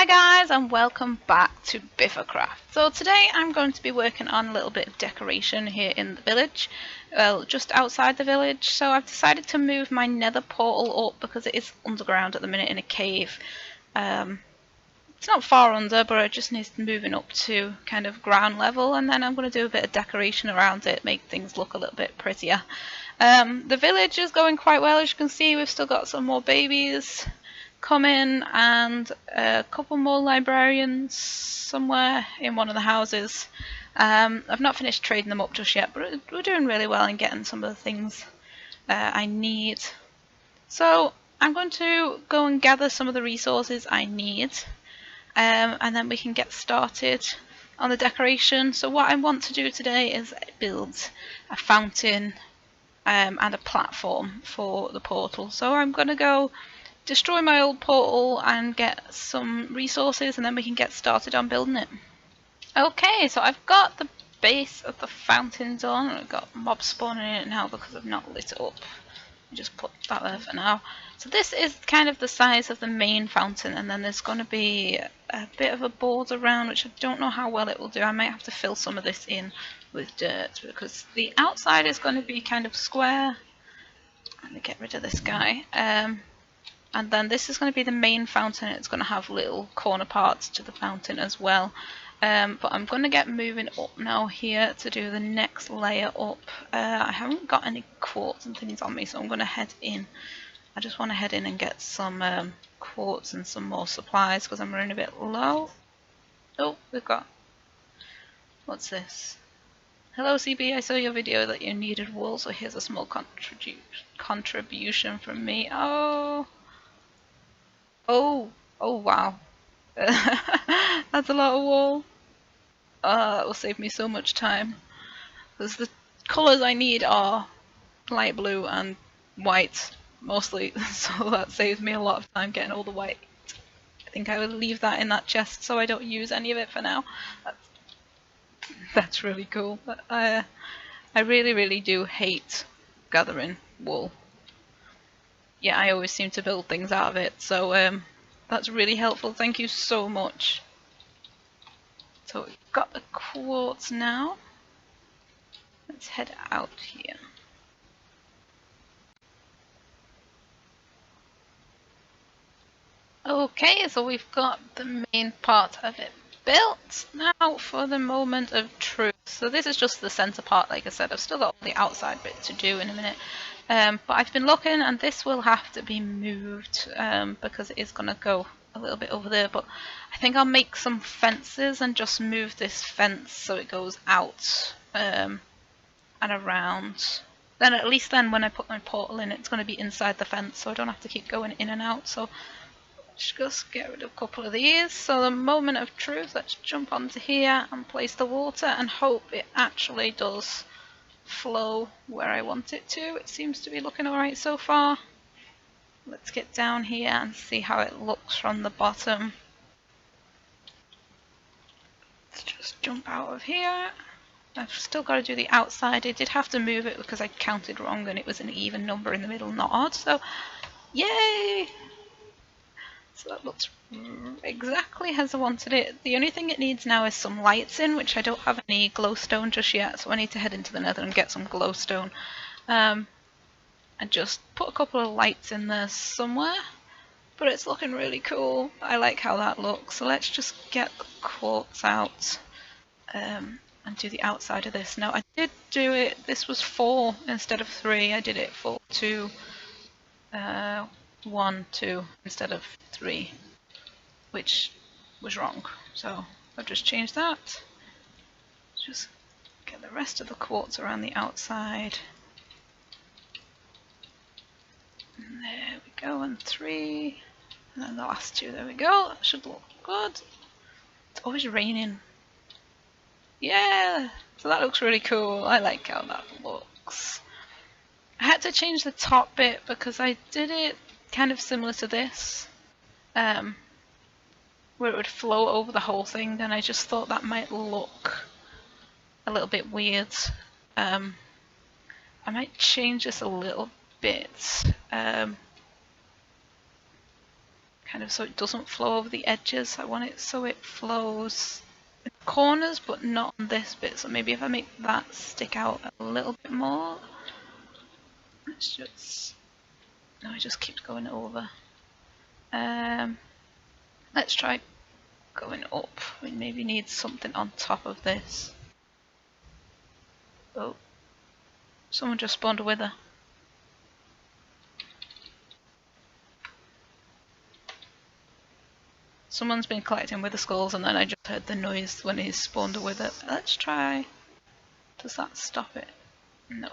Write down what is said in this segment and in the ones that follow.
guys, and welcome back to Biffacraft. So today I'm going to be working on a little bit of decoration here in the village, well, just outside the village. So I've decided to move my nether portal up because it is underground at the minute in a cave. It's not far under, but it just needs moving up to kind of ground level, and then I'm going to do a bit of decoration around it, make things look a little bit prettier. The village is going quite well, as you can see. We've still got some more babies coming and a couple more librarians somewhere in one of the houses. I've not finished trading them up just yet, but we're doing really well in getting some of the things I need. So I'm going to go and gather some of the resources I need, and then we can get started on the decoration. So what I want to do today is build a fountain and a platform for the portal. So I'm going to go destroy my old portal and get some resources, and then we can get started on building it. Okay, so I've got the base of the fountain done. I've got mobs spawning in it now because I've not lit it up. I just put that there for now. So this is kind of the size of the main fountain, and then there's going to be a bit of a border around, which I don't know how well it will do. I might have to fill some of this in with dirt because the outside is going to be kind of square. Let me get rid of this guy. And then this is going to be the main fountain. It's going to have little corner parts to the fountain as well. But I'm going to get moving up now here to do the next layer up. I haven't got any quartz and things on me, so I'm going to head in. I just want to head in and get some quartz and some more supplies because I'm running a bit low. Oh, we've got... What's this? Hello CB, I saw your video that you needed wool, so here's a small contribution from me. Oh wow. That's a lot of wool. That will save me so much time. Because the colours I need are light blue and white, mostly, so that saves me a lot of time getting all the white. I think I will leave that in that chest so I don't use any of it for now. That's really cool. But I really do hate gathering wool. Yeah, I always seem to build things out of it, so that's really helpful. Thank you so much. So we've got the quartz now. Let's head out here. Okay, so we've got the main part of it built. Now for the moment of truth. So this is just the center part, like I said. I've still got all the outside bit to do in a minute. But I've been looking, and this will have to be moved because it is going to go a little bit over there. But I think I'll make some fences and just move this fence so it goes out and around. Then at least then when I put my portal in, it's going to be inside the fence, so I don't have to keep going in and out. So let's just get rid of a couple of these. So the moment of truth, let's jump onto here and place the water and hope it actually does flow where I want it to. It seems to be looking alright so far. Let's get down here and see how it looks from the bottom. Let's just jump out of here. I've still got to do the outside. I did have to move it because I counted wrong and it was an even number in the middle, not odd. So, yay! So that looks exactly as I wanted it. The only thing it needs now is some lights in, which I don't have any glowstone just yet, so I need to head into the nether and get some glowstone. And just put a couple of lights in there somewhere. But it's looking really cool. I like how that looks. So let's just get the quartz out and do the outside of this. Now I did do it, this was 4 instead of 3. I did it for 2. 1, 2 instead of 3, which was wrong. So I've just changed that. Just get the rest of the quartz around the outside. And there we go, and 3, and then the last 2. There we go. That should look good. It's always raining. Yeah, so that looks really cool. I like how that looks. I had to change the top bit because I did it kind of similar to this, where it would flow over the whole thing, and I just thought that might look a little bit weird. I might change this a little bit. kind of so it doesn't flow over the edges. I want it so it flows in the corners but not on this bit. So maybe if I make that stick out a little bit more. Let's just... No, it just keeps going over. Let's try going up. We maybe need something on top of this. Oh, someone just spawned a wither. Someone's been collecting wither skulls and then I just heard the noise when he spawned a wither. Let's try... Does that stop it? No.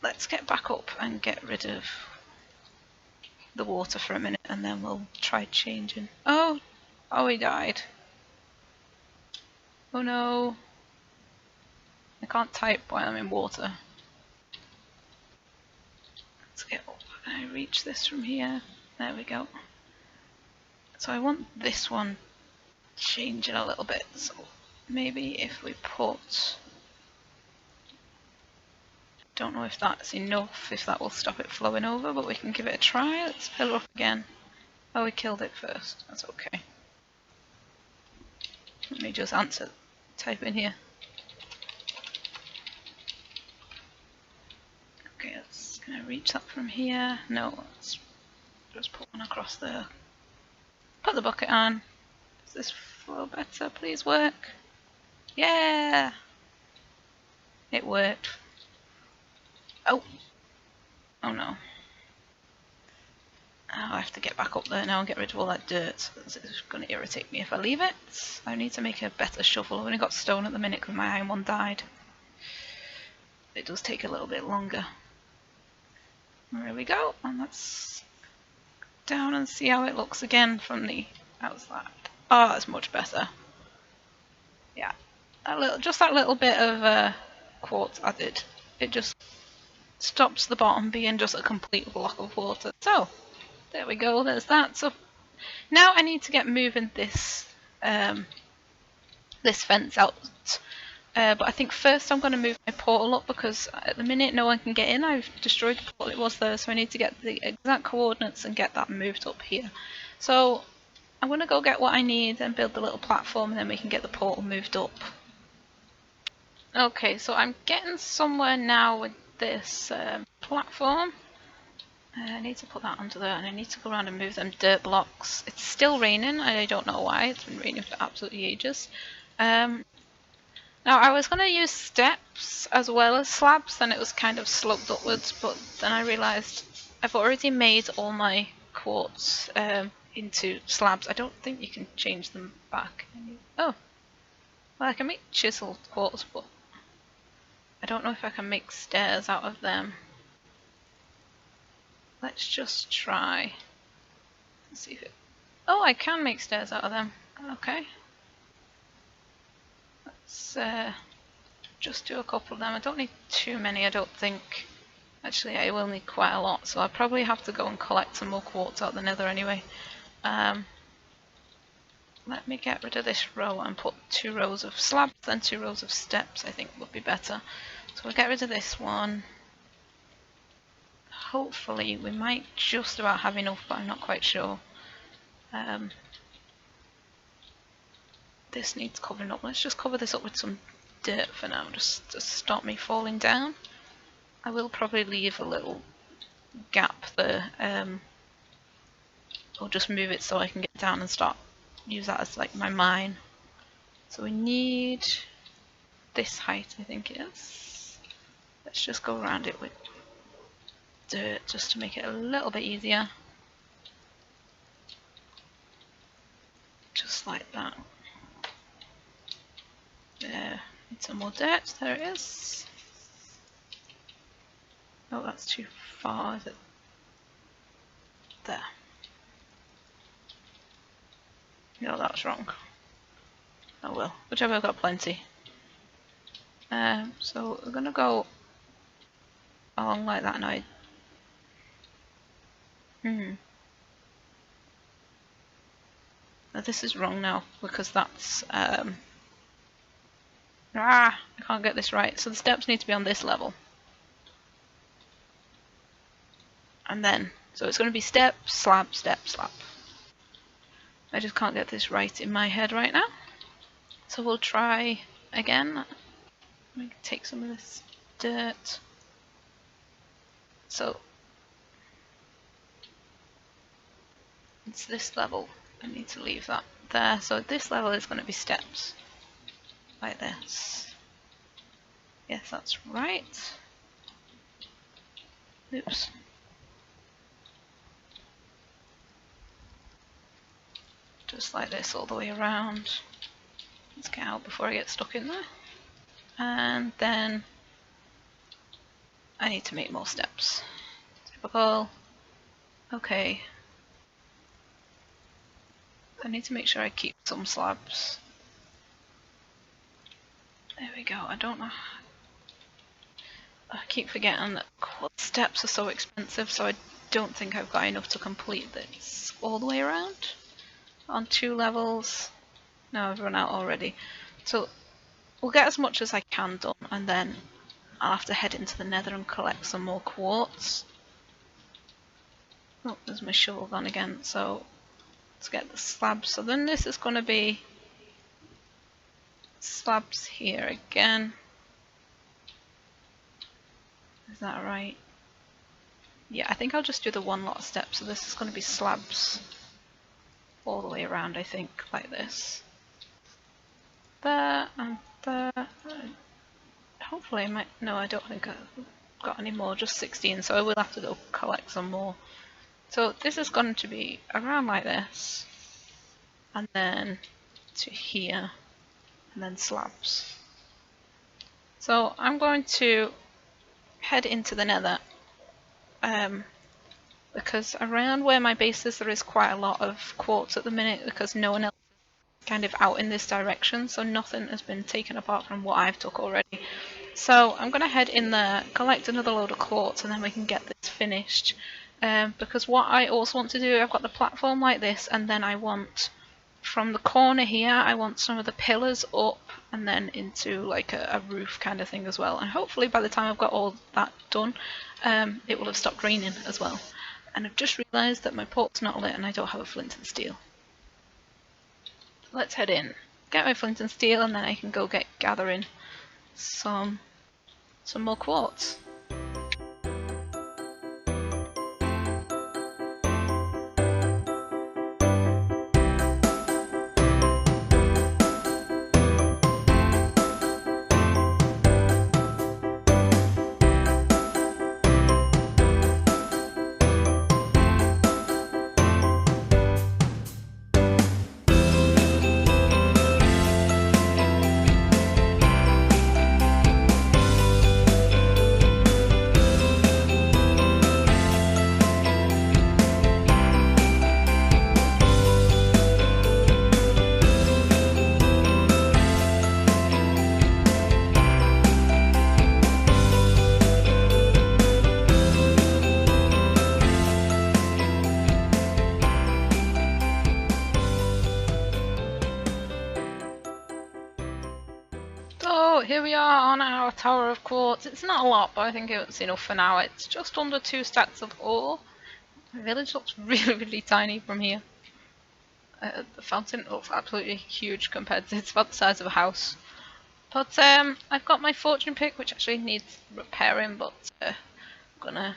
Let's get back up and get rid of the water for a minute and then we'll try changing. Oh! Oh, he died. Oh no. I can't type while I'm in water. Let's get up. Can I reach this from here? There we go. So I want this one changing a little bit. So maybe if we put... Don't know if that's enough, if that will stop it flowing over, but we can give it a try. Let's fill it up again. Oh, we killed it first. That's okay. Let me just type in here. Okay, can I reach that from here? No, let's just put one across there. Put the bucket on. Does this flow better? Please work. Yeah! It worked. Oh! Oh no. Oh, I have to get back up there now and get rid of all that dirt. It's going to irritate me if I leave it. I need to make a better shovel. I've only got stone at the minute because my iron one died. It does take a little bit longer. There we go. And let's down and see how it looks again from the outside. Oh, that's much better. Yeah. Just that little bit of quartz added. It just stops the bottom being just a complete block of water. So, there we go, there's that. So now I need to get moving this this fence out. But I think first I'm going to move my portal up because at the minute no one can get in. I've destroyed the portal, it was there, so I need to get the exact coordinates and get that moved up here. So I'm going to go get what I need and build the little platform and then we can get the portal moved up. Okay, so I'm getting somewhere now with this platform. I need to put that onto there and I need to go around and move them dirt blocks. It's still raining, I don't know why, it's been raining for absolutely ages. Now I was going to use steps as well as slabs, then it was kind of sloped upwards, but then I realised I've already made all my quartz into slabs. I don't think you can change them back. Oh, well I can make chiseled quartz, but I don't know if I can make stairs out of them. Let's just try. Let's see if it... Oh, I can make stairs out of them. Okay. Let's just do a couple of them. I don't need too many, I don't think. Actually, I will need quite a lot, so I'll probably have to go and collect some more quartz out the nether anyway. Let me get rid of this row and put 2 rows of slabs, then 2 rows of steps, I think would be better. So we'll get rid of this one. Hopefully we might just about have enough, but I'm not quite sure. This needs covering up. Let's just cover this up with some dirt for now, just to stop me falling down. I will probably leave a little gap there, or just move it so I can get down and use that as like my mine. So we need this height, I think it is. Let's just go around it with dirt just to make it a little bit easier. Just like that. There, need some more dirt, there it is. Oh, that's too far, is it? There. No, that was wrong. Oh well, whichever, I've got plenty. So we're gonna go along like that now. Now this is wrong now because that's I can't get this right. So the steps need to be on this level, and then So it's going to be step, slab, step, slab. I just can't get this right in my head right now. So we'll try again. Let me take some of this dirt. So it's this level. I need to leave that there. So this level is going to be steps like this. Yes, that's right. Oops. Just like this all the way around. Let's get out before I get stuck in there. And then I need to make more steps. Typical. Okay. I need to make sure I keep some slabs. There we go. I don't know. I keep forgetting that steps are so expensive, so I don't think I've got enough to complete this all the way around. On 2 levels. No, I've run out already. So we'll get as much as I can done, and then I'll have to head into the nether and collect some more quartz. Oh, there's my shovel gone again. So let's get the slabs. So then this is going to be slabs here again. Is that right? Yeah, I think I'll just do the 1 lot of steps. So this is going to be slabs all the way around, I think, like this. There and there. Hopefully I might... No, I don't think I've got any more, just 16, so I will have to go collect some more. So this is going to be around like this, and then to here, and then slabs. So I'm going to head into the nether, because around where my base is there is quite a lot of quartz at the minute, because no one else is kind of out in this direction, so nothing has been taken apart from what I've took already. So I'm going to head in there, collect another load of quartz, and then we can get this finished. Because what I also want to do, I've got the platform like this, and then I want, from the corner here, I want some of the pillars up and then into like a roof kind of thing as well. And hopefully by the time I've got all that done, it will have stopped raining as well. And I've just realised that my port's not lit and I don't have a flint and steel. So let's head in, get my flint and steel, and then I can go get gathering some more quartz. So here we are on our tower of quartz. It's not a lot, but I think it's enough for now. It's just under 2 stacks of ore. My village looks really, really tiny from here. The fountain looks absolutely huge compared to, it's about the size of a house. But I've got my fortune pick, which actually needs repairing, but I'm gonna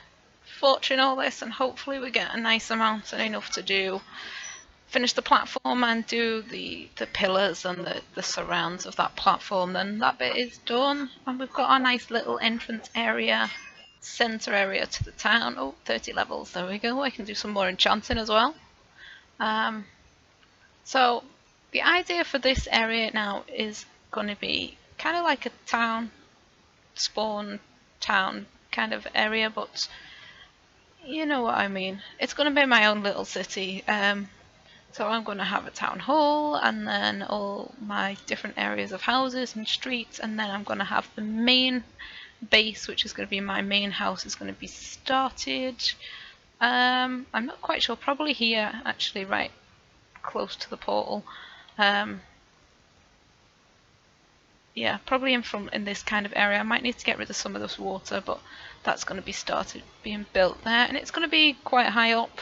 fortune all this and hopefully we get a nice amount and enough to do. Finish the platform and do the pillars and the surrounds of that platform, then that bit is done. And we've got our nice little entrance area, center area to the town. Oh, 30 levels, there we go. I can do some more enchanting as well. So the idea for this area now is going to be kind of like a town, spawn town kind of area, but you know what I mean. It's going to be my own little city. So I'm going to have a town hall and then all my different areas of houses and streets, and then I'm going to have the main base, which is going to be my main house, is going to be started. I'm not quite sure, probably here actually, right close to the portal. yeah, probably in this kind of area. I might need to get rid of some of this water, but that's going to be started being built there, and it's going to be quite high up.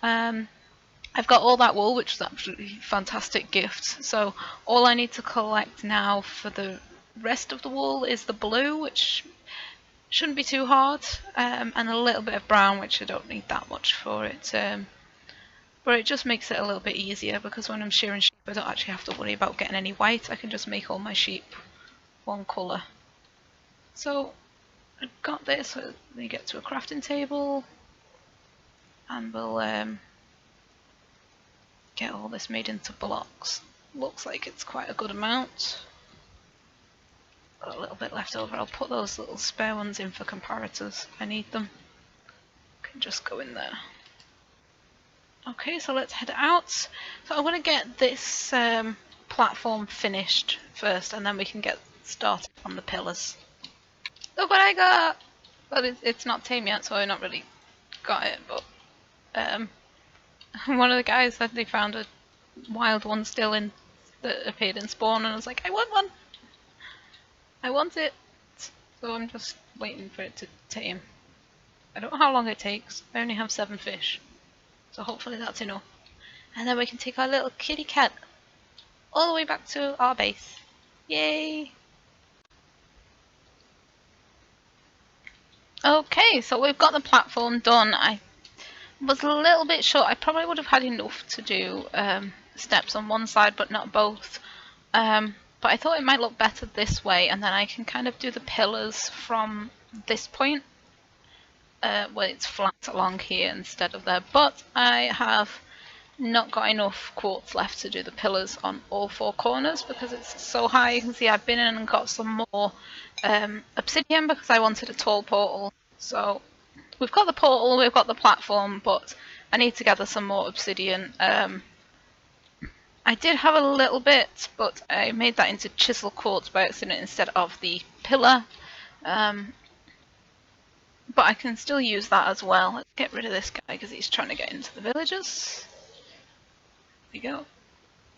I've got all that wool, which is absolutely fantastic gift. So all I need to collect now for the rest of the wool is the blue, which shouldn't be too hard, and a little bit of brown, which I don't need that much for it. But it just makes it a little bit easier, because when I'm shearing sheep I don't actually have to worry about getting any white. I can just make all my sheep one colour. So I've got this, so we get to a crafting table, and we'll get all this made into blocks. Looks like it's quite a good amount. Got a little bit left over. I'll put those little spare ones in for comparators. I need them. Can just go in there. Okay, so let's head out. So I want to get this platform finished first, and then we can get started on the pillars. Look what I got! But it's not tame yet, so I've not really got it, but one of the guys said they found a wild one still in that appeared in spawn, and I was like, I want one! I want it! So I'm just waiting for it to tame. I don't know how long it takes. I only have 7 fish. So hopefully that's enough. And then we can take our little kitty cat all the way back to our base. Yay! Okay, so we've got the platform done. I was a little bit short. I probably would have had enough to do steps on one side but not both. But I thought it might look better this way, and then I can kind of do the pillars from this point where it's flat along here instead of there. But I have not got enough quartz left to do the pillars on all 4 corners because it's so high. You can see I've been in and got some more obsidian because I wanted a tall portal. So we've got the portal, we've got the platform, but I need to gather some more obsidian. I did have a little bit, but I made that into chisel quartz by accident instead of the pillar. But I can still use that as well. Let's get rid of this guy because he's trying to get into the villagers. There we go.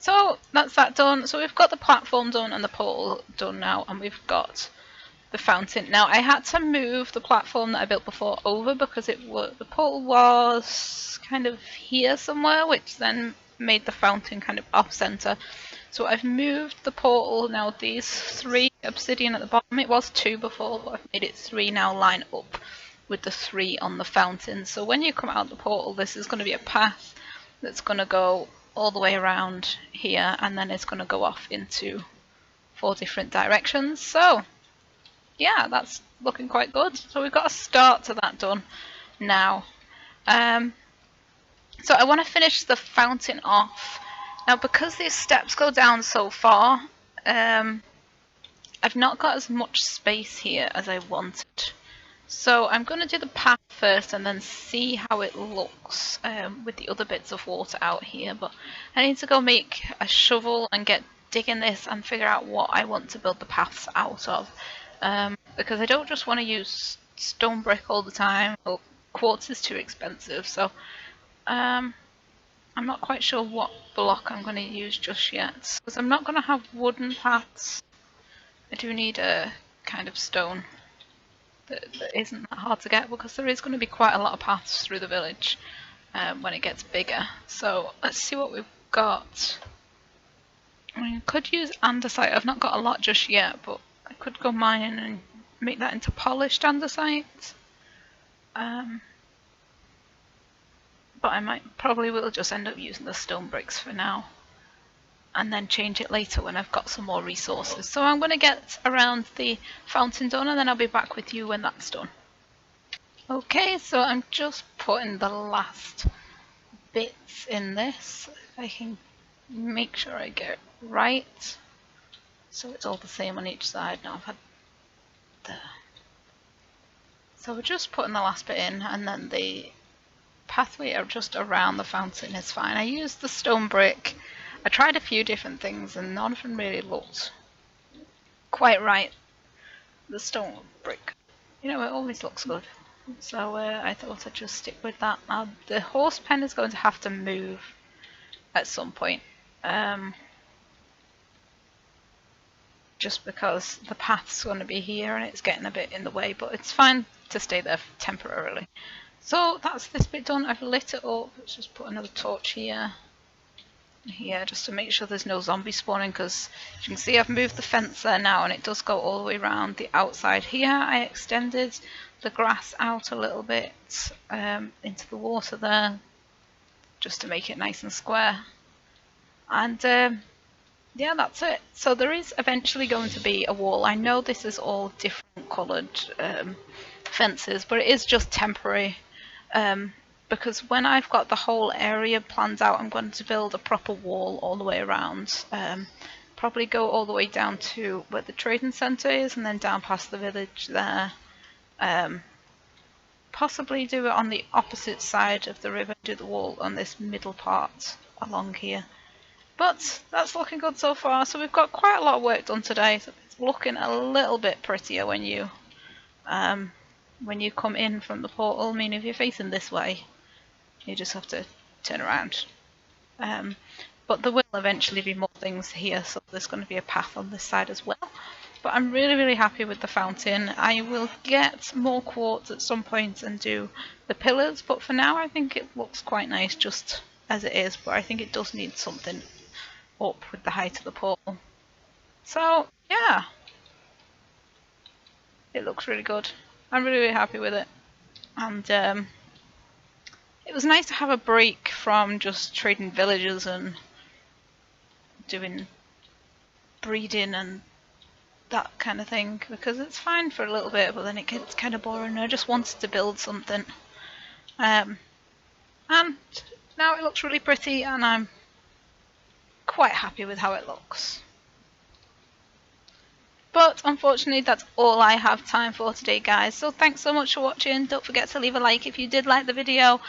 So that's that done. So we've got the platform done and the portal done now, and we've got the fountain. Now I had to move the platform that I built before over because the portal was kind of here somewhere, which then made the fountain kind of off center. So I've moved the portal now. These 3 obsidian at the bottom. It was 2 before, but I've made it 3 now, line up with the 3 on the fountain. So when you come out the portal, this is going to be a path that's going to go all the way around here, and then it's going to go off into 4 different directions. So yeah, that's looking quite good. So we've got a start to that done now. So I want to finish the fountain off. Now because these steps go down so far, I've not got as much space here as I wanted. So I'm going to do the path first and then see how it looks with the other bits of water out here. But I need to go make a shovel and get digging this and figure out what I want to build the paths out of. Because I don't just want to use stone brick all the time. Well, quartz is too expensive, so I'm not quite sure what block I'm going to use just yet. Because I'm not going to have wooden paths. I do need a kind of stone that isn't that hard to get, because there is going to be quite a lot of paths through the village when it gets bigger. So let's see what we've got. I mean, I could use andesite. I've not got a lot just yet, but I could go mining and make that into polished andesite. But I probably will just end up using the stone bricks for now, and then change it later when I've got some more resources. So I'm going to get around the fountain done, and then I'll be back with you when that's done. Okay, so I'm just putting the last bits in this. I can make sure I get it right, so it's all the same on each side. Now I've had so we're just putting the last bit in, and then the pathway just around the fountain is fine. I used the stone brick. I tried a few different things and none of them really looked quite right. The stone brick, you know, it always looks good. So I thought I'd just stick with that. Now the horse pen is going to have to move at some point. just because the path's going to be here and it's getting a bit in the way, but it's fine to stay there temporarily. So that's this bit done. I've lit it up. Let's just put another torch here. Here, just to make sure there's no zombie spawning, because as you can see I've moved the fence there now and it does go all the way around the outside here. I extended the grass out a little bit into the water there, just to make it nice and square. And yeah, that's it. So there is eventually going to be a wall. I know this is all different coloured fences, but it is just temporary. Because when I've got the whole area planned out, I'm going to build a proper wall all the way around. Probably go all the way down to where the trading centre is and then down past the village there. Possibly do it on the opposite side of the river, do the wall on this middle part along here. But that's looking good so far. So we've got quite a lot of work done today. So it's looking a little bit prettier when you come in from the portal. I mean, if you're facing this way, you just have to turn around. But there will eventually be more things here, so there's going to be a path on this side as well. But I'm really, really happy with the fountain. I will get more quartz at some point and do the pillars, but for now I think it looks quite nice just as it is, but I think it does need something up with the height of the portal. So yeah, it looks really good. I'm really, really happy with it. And it was nice to have a break from just trading villagers and doing breeding and that kind of thing, because it's fine for a little bit, but then it gets kind of boring. I just wanted to build something. And now it looks really pretty and I'm quite happy with how it looks. But unfortunately that's all I have time for today, guys. So thanks so much for watching. Don't forget to leave a like if you did like the video.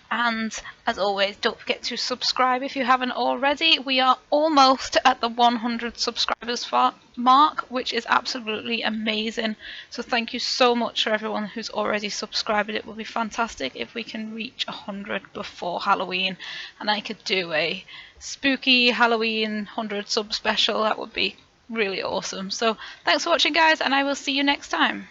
And as always, don't forget to subscribe if you haven't already. We are almost at the 100 subscribers mark, which is absolutely amazing. So thank you so much for everyone who's already subscribed. It will be fantastic if we can reach 100 before Halloween. And I could do a spooky Halloween 100 sub special. That would be really awesome. So thanks for watching, guys, and I will see you next time.